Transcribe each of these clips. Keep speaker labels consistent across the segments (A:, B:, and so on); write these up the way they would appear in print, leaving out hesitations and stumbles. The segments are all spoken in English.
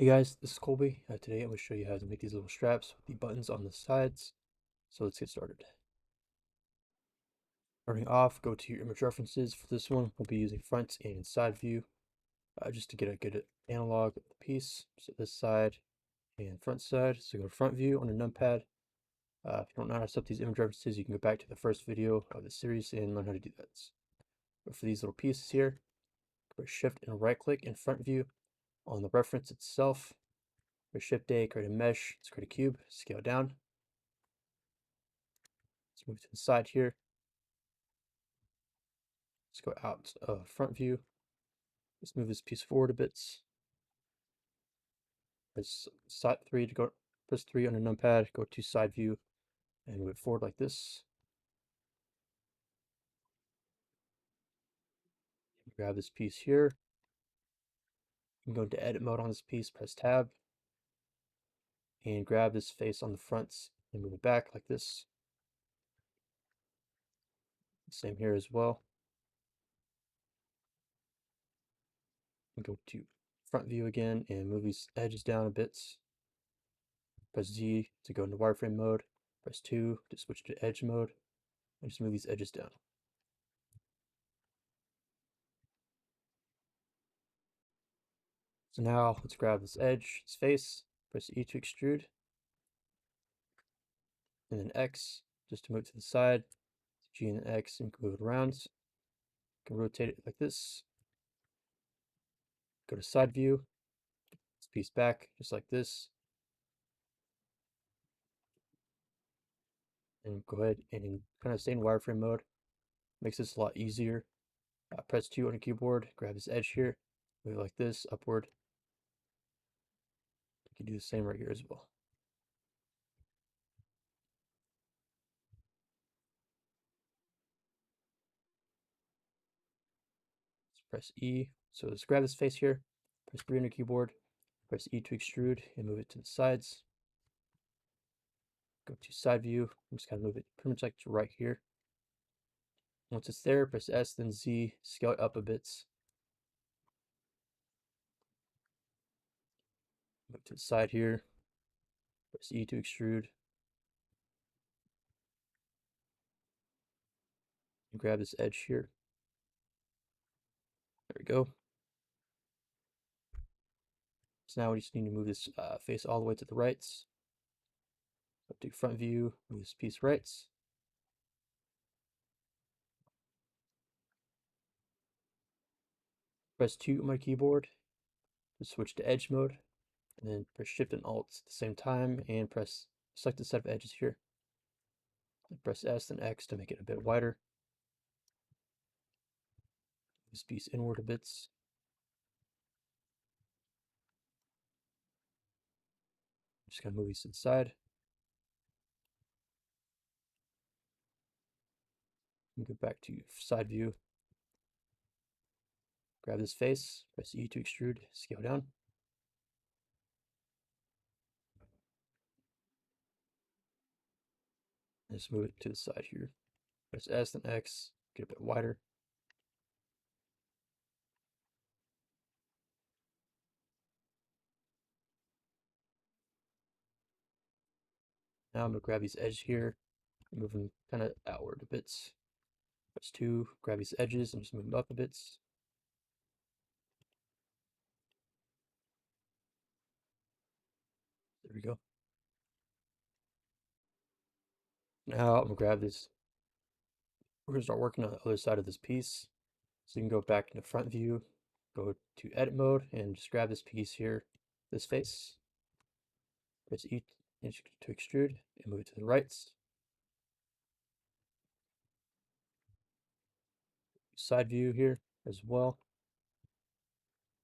A: Hey guys, this is Colby. Today I'm going to show you how to make these little straps with the buttons on the sides. So let's get started. Starting off, go to your image references. For this one, we'll be using front and side view just to get a good analog of the piece. So this side and front side. So go to front view on your numpad. If you don't know how to set up these image references, you can go back to the first video of the series and learn how to do that. But for these little pieces here, press shift and right click in front view on the reference itself. Press shift A, create a mesh, let's create a cube, scale down. Let's move to the side here. Let's go out of front view. Let's move this piece forward a bit. Press side 3 to go. Press 3 on your numpad. Go to side view and move it forward like this. Grab this piece here. You can go into edit mode on this piece. Press tab and grab this face on the front and move it back like this. Same here as well. And go to front view again and move these edges down a bit. Press Z to go into wireframe mode. Press 2 to switch to edge mode. And just move these edges down. So now let's grab this edge, its face, press E to extrude, and then X just to move it to the side. G and X and move it around. You can rotate it like this. Go to side view, this piece back just like this. And go ahead and kind of stay in wireframe mode. Makes this a lot easier. Press 2 on your keyboard, grab this edge here, move it like this, upward. You can do the same right here as well. Let's press E. So let's grab this face here, press 3 on your keyboard, press E to extrude and move it to the sides. Go to side view, I'm just kind of move it pretty much like to right here. Once it's there, press S, then Z, scale it up a bit. Move to the side here, press E to extrude, and grab this edge here. There we go. So now we just need to move this face all the way to the right. So do front view, move this piece right. Press 2 on my keyboard to switch to edge mode, and then press Shift and Alt at the same time, and select the set of edges here. And press S and X to make it a bit wider. This piece inward a bit. Just gonna move these to the side. And go back to side view. Grab this face, press E to extrude, scale down. And just move it to the side here. Press S and X, get a bit wider. Now I'm gonna grab these edges here, move them kind of outward a bit. Press 2, grab these edges and just move them up a bit. There we go. Now I'm gonna grab this. We're gonna start working on the other side of this piece. So you can go back into front view, go to edit mode, and just grab this piece here, this face. Press E to extrude and move it to the right. Side view here as well.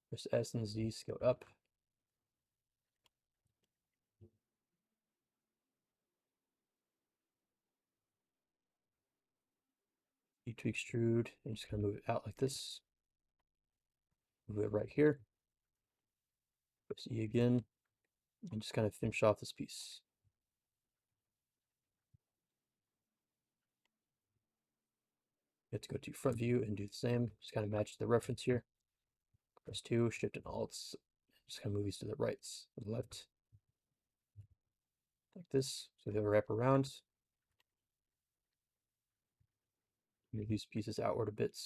A: Press S and Z, scale up. E to extrude and just kind of move it out like this. Move it right here. Press E again and just kind of finish off this piece. You have to go to front view and do the same. Just kind of match the reference here. Press 2, Shift and Alt, Just kind of move these to the right, or the left, like this. So they'll wrap around. Move these pieces outward a bit.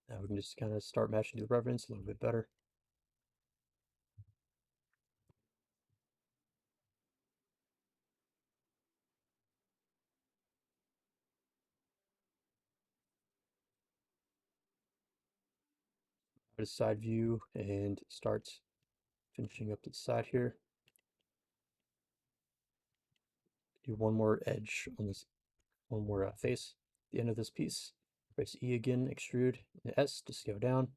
A: Now we can just kind of start matching the reference a little bit better. Go to side view and start finishing up the side here. Do one more edge on this, one more face at the end of this piece. Press E again, extrude, and S to scale down.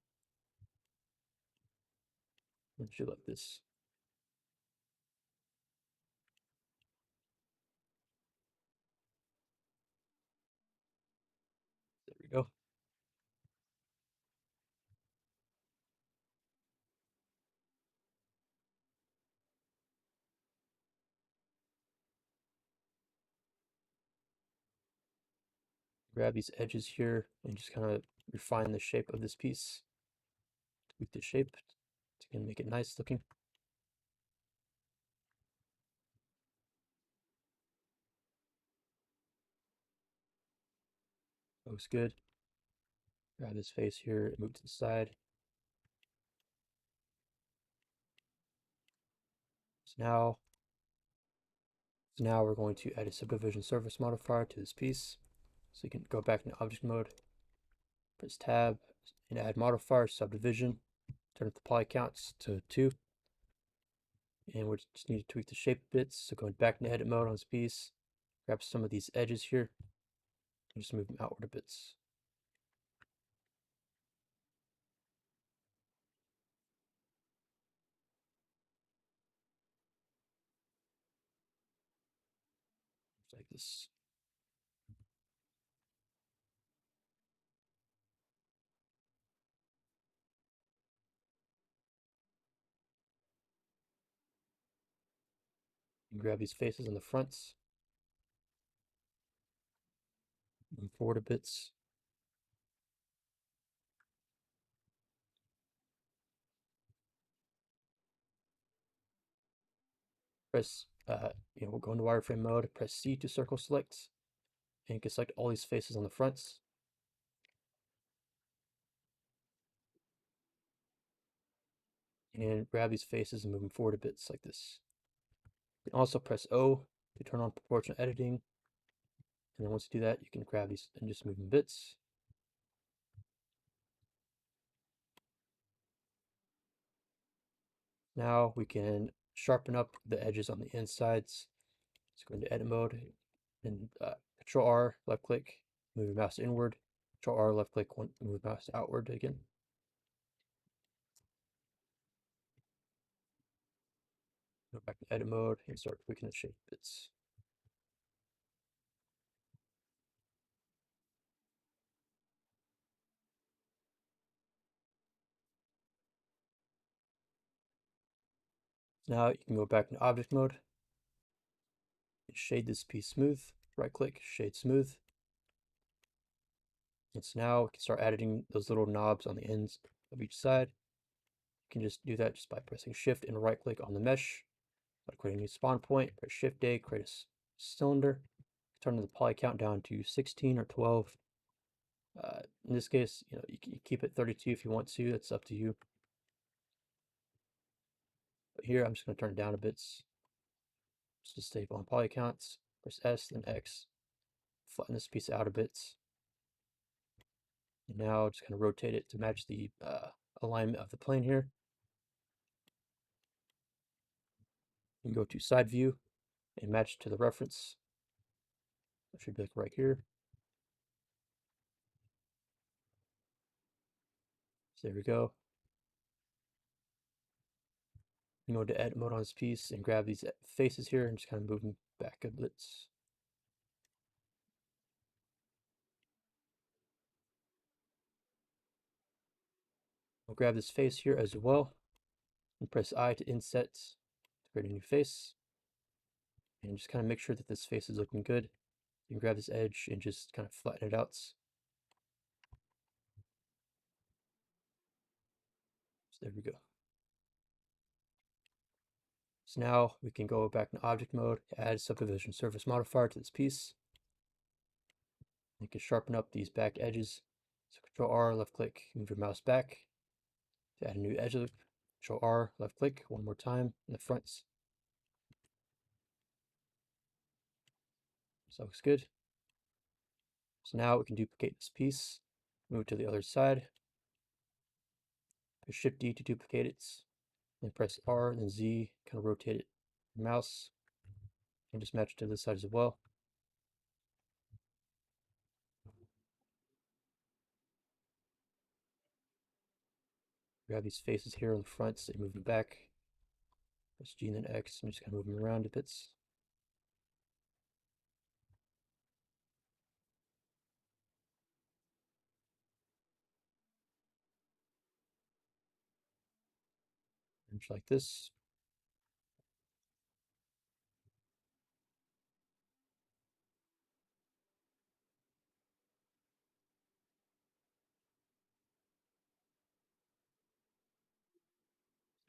A: And shoot like this. There we go. Grab these edges here and just kind of refine the shape of this piece. Tweak the shape to make it nice looking. Looks good. Grab this face here and move to the side. So now we're going to add a subdivision surface modifier to this piece. So you can go back into object mode, press tab, and add modifier subdivision. Turn up the poly counts to 2. And we just need to tweak the shape bits. So going back into edit mode on this piece, grab some of these edges here, and just move them outward a bit. Just like this. And grab these faces on the fronts, move forward a bit. Press, we'll go into wireframe mode, press C to circle select, and you can select all these faces on the fronts. And grab these faces and move them forward a bit like this. You can also press O to turn on proportional editing. And then once you do that, you can grab these and just move them bits. Now we can sharpen up the edges on the insides. Let's go into edit mode and Control R, left click, move your mouse inward. Control R, left click, move mouse outward again. Go back to edit mode and start tweaking the shape bits. Now you can go back into object mode and shade this piece smooth. Right click, shade smooth. And so now we can start adding those little knobs on the ends of each side. You can just do that just by pressing shift and right click on the mesh. By creating a new spawn point, press shift A, create a cylinder. Turn the poly count down to 16 or 12. In this case, you can keep it 32 if you want to. That's up to you. But here, I'm just going to turn it down a bit. Just to stable on poly counts. Press S, then X. Flatten this piece out a bit. And now just kind of rotate it to match the alignment of the plane here. You can go to side view and match to the reference. That should be like right here. So there we go. You can go to edit mode on this piece and grab these faces here and just kind of move them back a bit. We'll grab this face here as well, and press I to inset to create a new face. And just kind of make sure that this face is looking good. You can grab this edge and just kind of flatten it out. So there we go. So now we can go back in object mode, add subdivision surface modifier to this piece. You can sharpen up these back edges. So Control R, left click, move your mouse back. To add a new edge loop, Control R, left click one more time in the fronts. So looks good. So now we can duplicate this piece, move it to the other side. Press Shift D to duplicate it. Then press R and then Z, kind of rotate it. Mouse, and just match it to this side as well. Grab these faces here on the front, so move them back. Press G and then X, and just kind of move them around a bit. And just like this.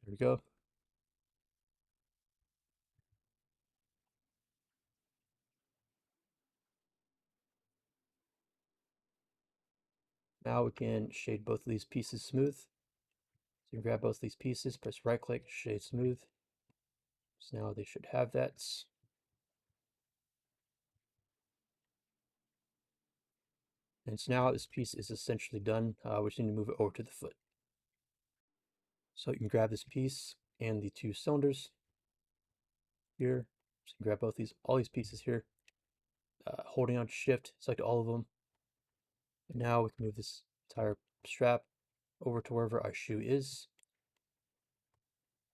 A: There we go. Now we can shade both of these pieces smooth. So you can grab both of these pieces, press right click, shade smooth. So now they should have that. And so now this piece is essentially done. We just need to move it over to the foot. So you can grab this piece and the two cylinders here. So you can grab both all these pieces here, holding on Shift, select all of them. And now we can move this entire strap over to wherever our shoe is.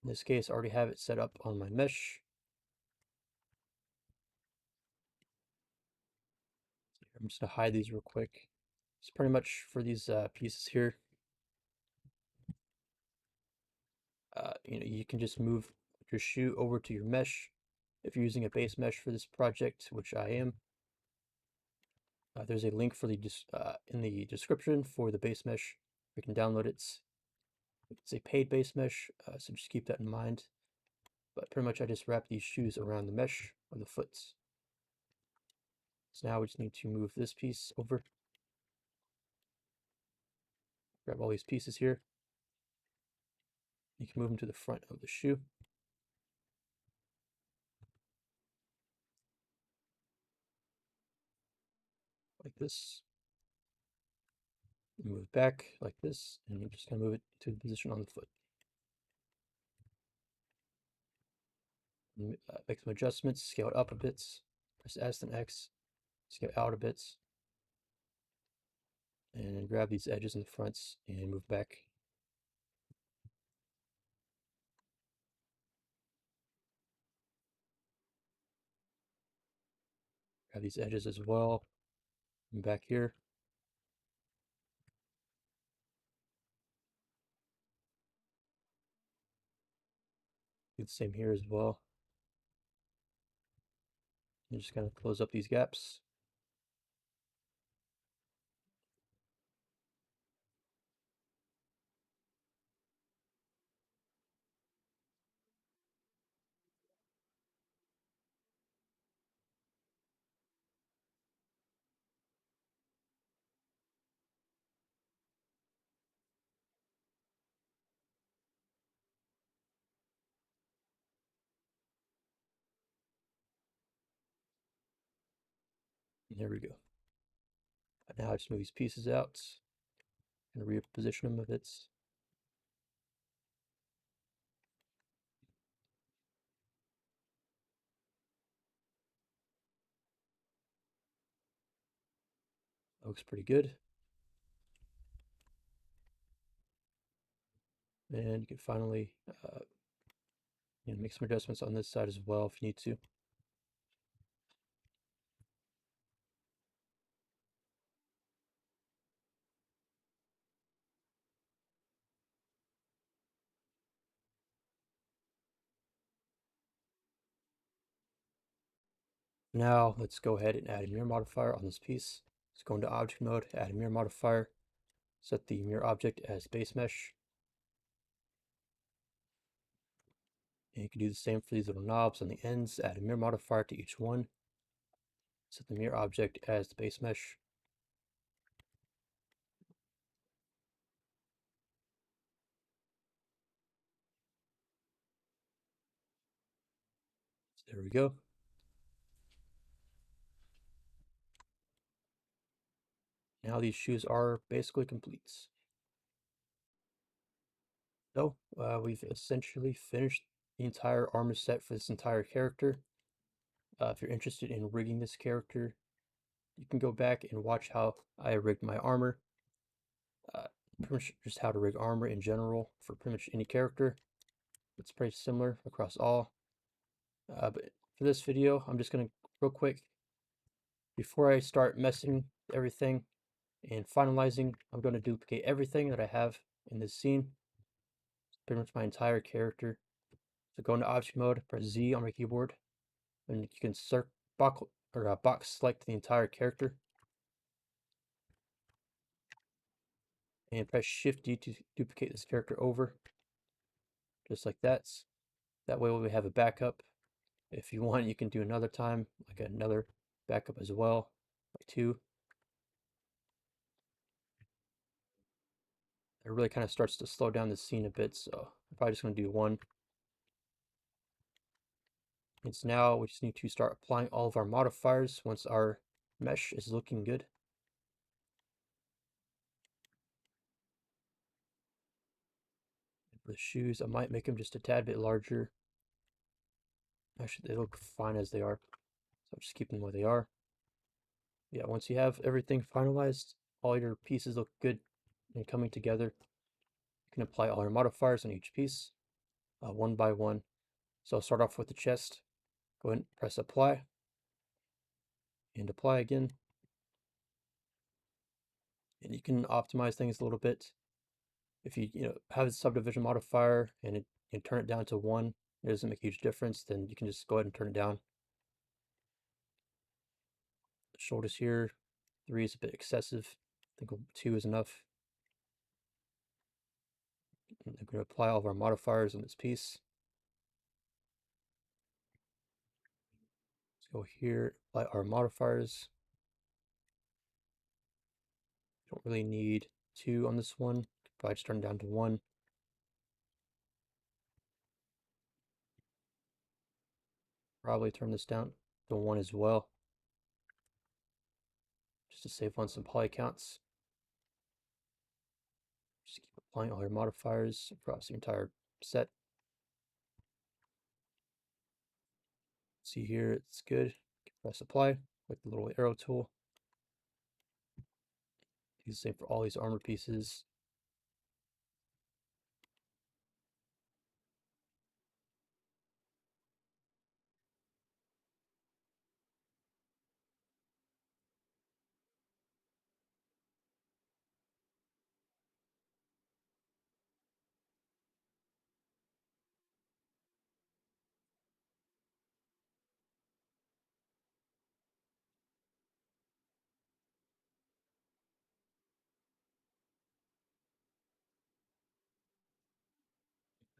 A: In this case, I already have it set up on my mesh. I'm just gonna hide these real quick. It's pretty much for these pieces here. You can just move your shoe over to your mesh. If you're using a Basemesh for this project, which I am, there's a link for in the description for the Basemesh. You can download it. It's a paid Basemesh, so just keep that in mind. But pretty much I just wrap these shoes around the mesh of the foot. So now we just need to move this piece over. Grab all these pieces here. You can move them to the front of the shoe. Like this. Move it back like this, and you're just going to move it to the position on the foot. Make some adjustments, scale it up a bit, press S and X, scale out a bit, and grab these edges in the fronts and move back. Grab these edges as well, and back here. Do the same here as well. And just kind of close up these gaps. And there we go. Now I just move these pieces out and reposition them a bit. Looks pretty good. And you can finally make some adjustments on this side as well if you need to. Now let's go ahead and add a mirror modifier on this piece. Let's go into object mode, add a mirror modifier, set the mirror object as Basemesh. And you can do the same for these little knobs on the ends, add a mirror modifier to each one. Set the mirror object as the Basemesh. So there we go. Now these shoes are basically complete. So we've essentially finished the entire armor set for this entire character. If you're interested in rigging this character, you can go back and watch how I rigged my armor. Pretty much just how to rig armor in general for pretty much any character. It's pretty similar across all. But for this video, I'm just going to real quick, before I start messing everything and finalizing, I'm going to duplicate everything that I have in this scene. Pretty much my entire character. So go into object mode, press Z on my keyboard, and you can box select the entire character. And press Shift D to duplicate this character over, just like that. That way we have a backup. If you want, you can do another time, like another backup as well, like 2. It really kind of starts to slow down the scene a bit, so I'm probably just going to do 1. And so now we just need to start applying all of our modifiers once our mesh is looking good. For the shoes, I might make them just a tad bit larger. Actually, they look fine as they are, so I'll just keep them where they are. Yeah, once you have everything finalized, all your pieces look good and coming together, you can apply all your modifiers on each piece, one by one. So I'll start off with the chest. Go ahead and press apply, and apply again. And you can optimize things a little bit. If you have a subdivision modifier and turn it down to 1, it doesn't make a huge difference, then you can just go ahead and turn it down. The shoulders here, 3 is a bit excessive. I think 2 is enough. I'm going to apply all of our modifiers on this piece. Let's go here, apply our modifiers. Don't really need 2 on this one. Probably just turn it down to 1. Probably turn this down to 1 as well, just to save on some poly counts. Just keep applying all your modifiers across the entire set. See here, it's good. Press apply with the little arrow tool. Do the same for all these armor pieces.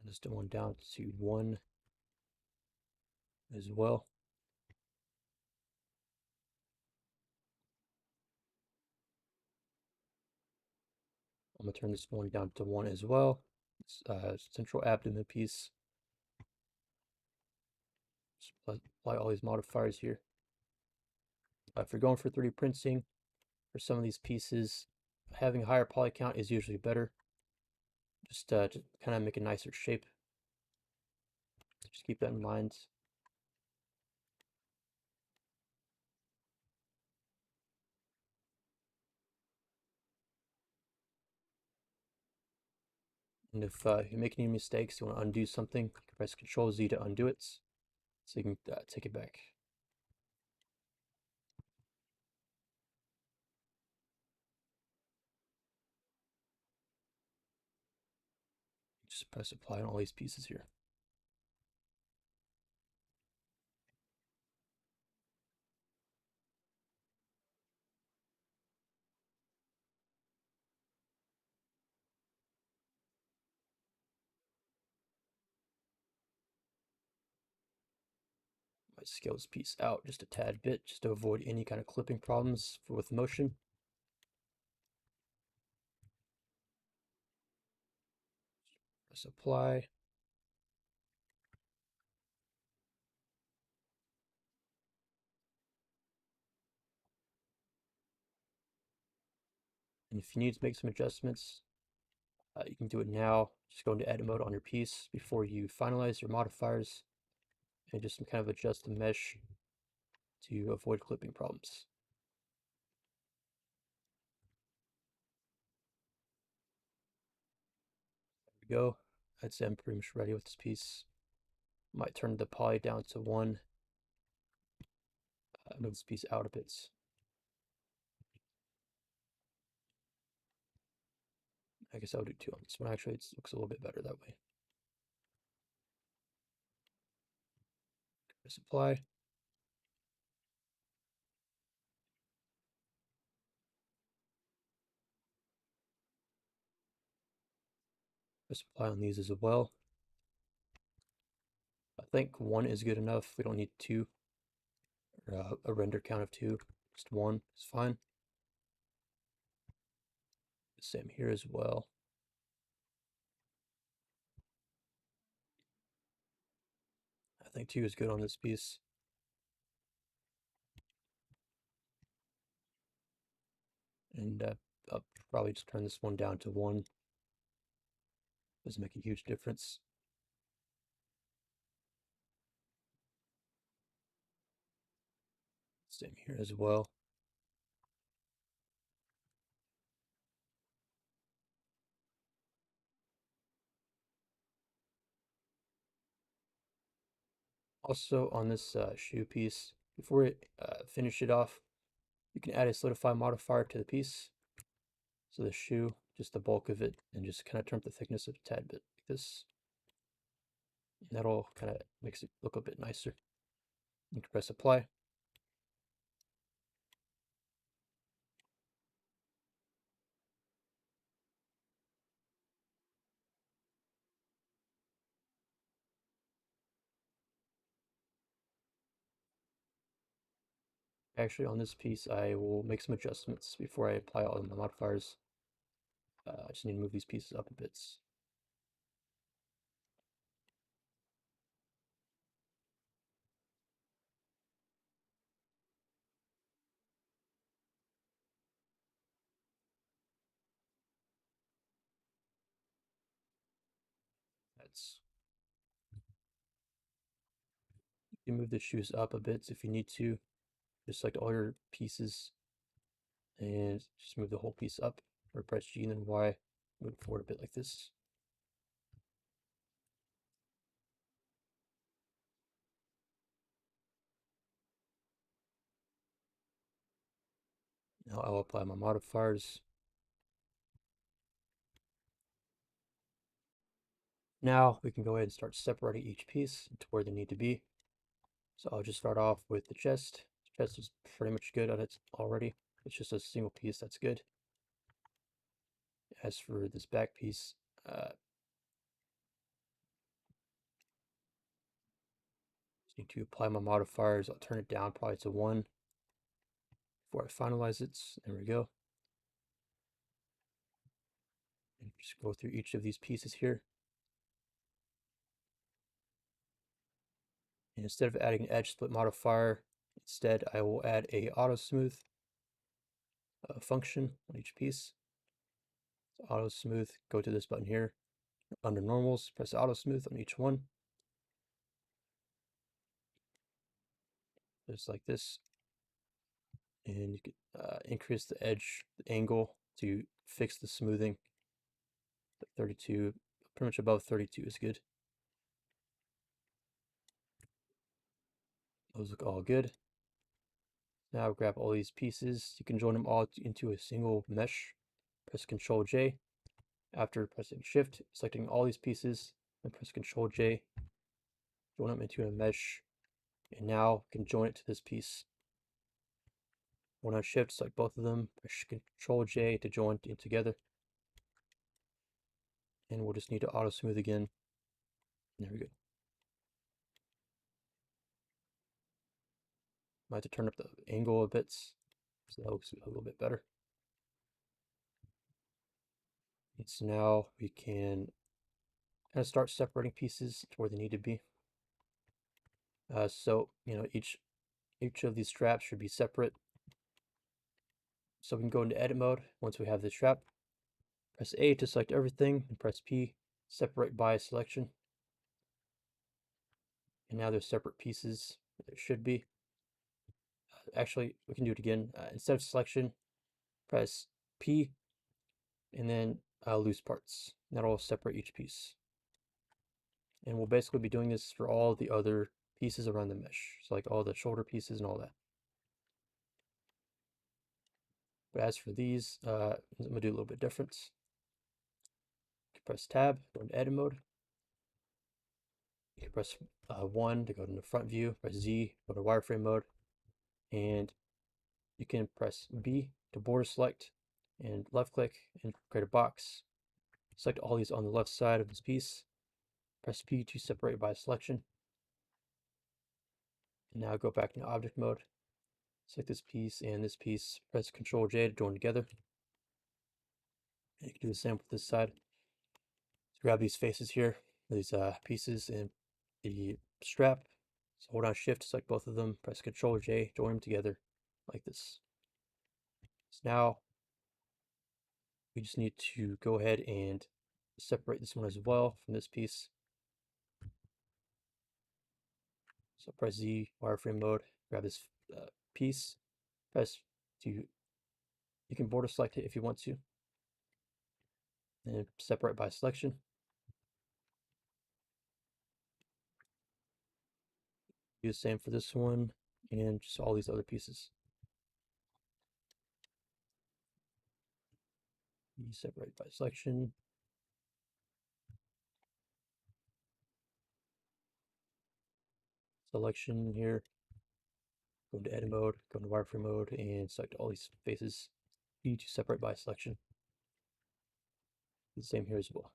A: And this one down to 1 as well. I'm gonna turn this one down to 1 as well. Central abdomen piece. Just apply all these modifiers here. If you're going for 3D printing, for some of these pieces, having a higher poly count is usually better. Just to kind of make a nicer shape. So just keep that in mind. And if you make any mistakes, you want to undo something, you can press Control Z to undo it, so you can take it back. Just press apply on all these pieces here. Might scale this piece out just a tad bit, just to avoid any kind of clipping problems with motion. Press apply. And if you need to make some adjustments, you can do it now. Just go into edit mode on your piece before you finalize your modifiers and just kind of adjust the mesh to avoid clipping problems. There we go. I'd say I'm pretty much ready with this piece. Might turn the poly down to 1. Move this piece out a bit. I guess I'll do 2 on this one. Actually, it looks a little bit better that way. Press apply. Press apply on these as well. I think 1 is good enough. We don't need 2, or a render count of 2. Just 1 is fine. Same here as well. I think 2 is good on this piece. And I'll probably just turn this one down to 1. Doesn't make a huge difference. Same here as well. Also on this shoe piece, before we finish it off, you can add a solidify modifier to the piece. So the shoe, just the bulk of it, and just kind of turn up the thickness a tad bit like this. And that'll kind of makes it look a bit nicer. You can press apply. Actually, on this piece, I will make some adjustments before I apply all of the modifiers. I just need to move these pieces up a bit. That's You can move the shoes up a bit if you need to. Just select all your pieces and just move the whole piece up, or press G and then Y, move it forward a bit like this. Now I'll apply my modifiers. Now we can go ahead and start separating each piece to where they need to be. So I'll just start off with the chest. The chest is pretty much good on it already. It's just a single piece that's good. As for this back piece, just need to apply my modifiers. I'll turn it down probably to 1 before I finalize it. There we go. And just go through each of these pieces here. And instead of adding an edge split modifier, instead I will add a auto smooth function on each piece. So auto smooth, go to this button here. Under normals, press auto smooth on each one. Just like this. And you can increase the edge, the angle to fix the smoothing. 32, pretty much above 32 is good. Those look all good. Now grab all these pieces. You can join them all into a single mesh. Press Ctrl J. After pressing Shift, selecting all these pieces, and press Ctrl J. Join them into a mesh. And now we can join it to this piece. When I Shift, select both of them. Press Ctrl J to join in together. And we'll just need to auto smooth again. There we go. Might have to turn up the angle a bit so that looks a little bit better. And so now we can kind of start separating pieces to where they need to be. So each of these straps should be separate. So we can go into edit mode once we have the strap. Press A to select everything, and press P, separate by selection. And now they're separate pieces. There should be. Actually, we can do it again. Instead of selection, press P, and then loose parts. That'll separate each piece. And we'll basically be doing this for all the other pieces around the mesh. So like all the shoulder pieces and all that. But as for these, I'm going to do a little bit different. You can press tab, go into edit mode. You can press 1 to go into front view, press Z, go to wireframe mode, and you can press B to border select, and left click and create a box. Select all these on the left side of this piece, press P to separate by selection, and now go back into object mode. Select this piece and this piece, press Ctrl J to join together. And you can do the same with this side. So grab these faces here, these pieces, and the strap. So hold down Shift to select both of them, press Ctrl J, join them together like this. So now we just need to go ahead and separate this one as well from this piece. So press Z, wireframe mode, grab this piece, press to, you can border select it if you want to, and separate by selection. Do the same for this one and just all these other pieces. You separate by selection. Selection here. Go into edit mode, go into wireframe mode, and select all these faces. You need to separate by selection. The same here as well.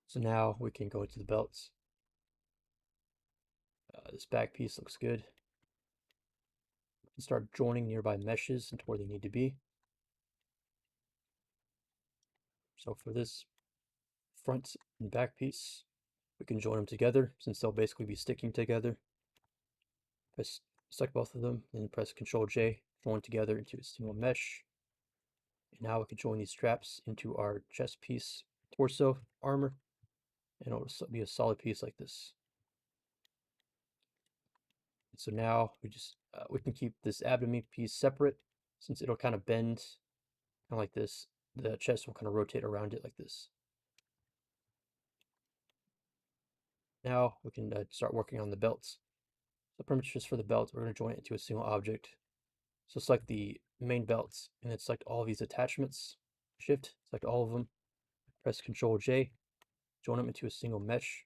A: So now we can go into the belts. This back piece looks good. We can start joining nearby meshes into where they need to be. So for this front and back piece, we can join them together since they'll basically be sticking together. Press select both of them, then press Ctrl J, join together into a single mesh. And now we can join these straps into our chest piece, torso, armor, and it'll be a solid piece like this. And so now we can keep this abdomen piece separate since it'll kind of bend, kind of like this. The chest will kind of rotate around it like this. Now we can start working on the belts. So pretty much just for the belt, we're going to join it into a single object. So select the main belts and then select all of these attachments. Shift, select all of them. Press Ctrl J, join them into a single mesh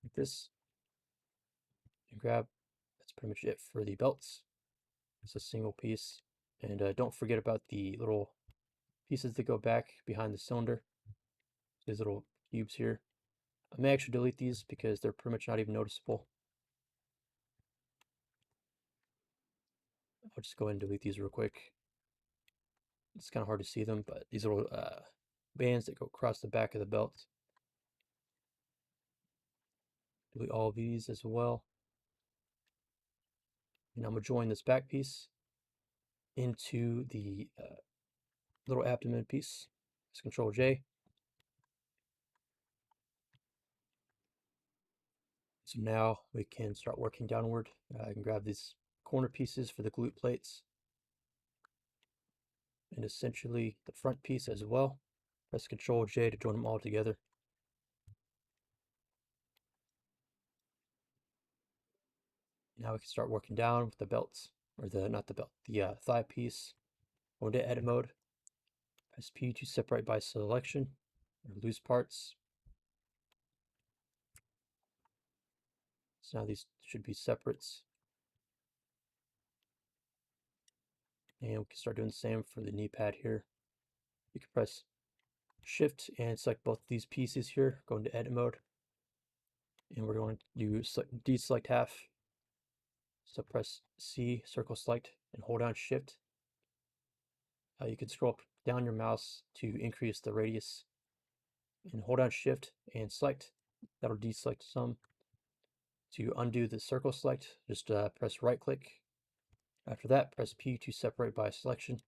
A: like this. And grab, that's pretty much it for the belts. It's a single piece. And don't forget about the little pieces that go back behind the cylinder. These little cubes here. I may actually delete these because they're pretty much not even noticeable. I'll just go ahead and delete these real quick. It's kind of hard to see them, but these little bands that go across the back of the belt. Delete all of these as well. And I'm going to join this back piece into the little abdomen piece. Press Ctrl J. So now we can start working downward. I can grab these corner pieces for the glute plates. And essentially the front piece as well. Press Ctrl J to join them all together. Now we can start working down with the belts, or not the belt, the thigh piece. Go into edit mode. Press P to separate by selection, or loose parts. So now these should be separates. And we can start doing the same for the knee pad here. You can press Shift and select both these pieces here, go into edit mode. And we're going to deselect half. So press C, circle select, and hold down Shift. You can scroll down your mouse to increase the radius, and hold down Shift and select. That'll deselect some. To undo the circle select, just press right click. After that, press P to separate by selection.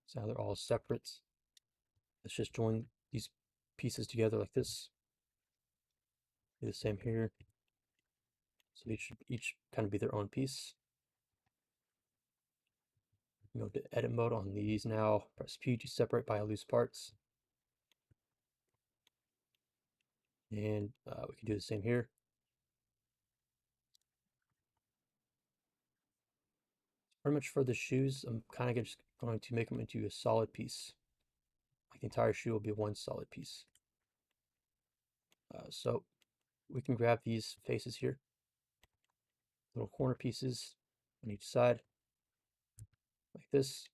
A: So now they're all separate. Let's just join these pieces together like this. Do the same here. So they should each kind of be their own piece. Go to edit mode on these now. Press P to separate by loose parts. And we can do the same here. Pretty much for the shoes, I'm kind of just going to make them into a solid piece. Like the entire shoe will be one solid piece. So we can grab these faces here, little corner pieces on each side, like this.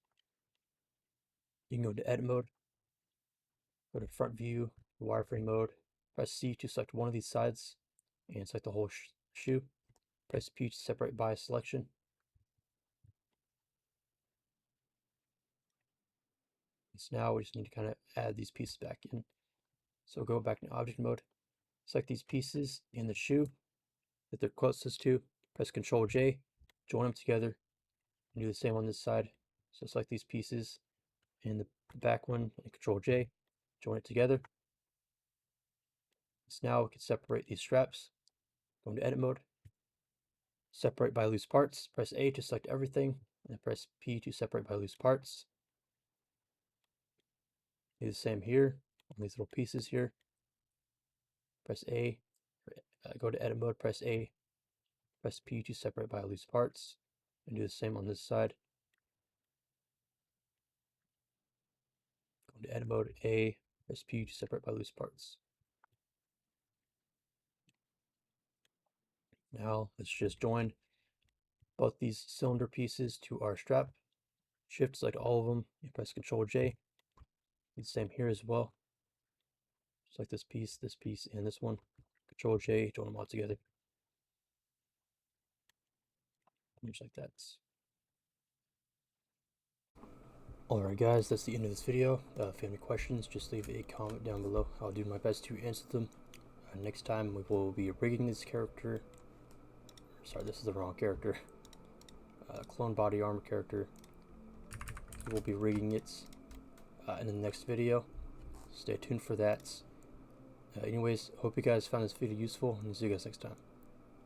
A: You can go to edit mode, go to front view, wireframe mode, press C to select one of these sides, and select the whole shoe. Press P to separate by selection. So now we just need to kind of add these pieces back in. So go back to object mode, select these pieces in the shoe that they're closest to, press Ctrl J, join them together, and do the same on this side. So select these pieces in the back one, and Ctrl J, join it together. So now we can separate these straps. Go into edit mode, separate by loose parts, press A to select everything, and then press P to separate by loose parts. Do the same here on these little pieces here. Press A, go to edit mode, press A, press P to separate by loose parts, and do the same on this side. Go to edit mode, A, press P to separate by loose parts. Now let's just join both these cylinder pieces to our strap. Shift select all of them and press Ctrl J. Do the same here as well. Select this piece, and this one. Ctrl J, join them all together. Just like that. Alright guys, that's the end of this video. If you have any questions, just leave a comment down below. I'll do my best to answer them. Next time we will be rigging this character. Sorry, this is the wrong character. Clone body armor character. We'll be rigging it in the next video. Stay tuned for that. Anyways, hope you guys found this video useful, and see you guys next time.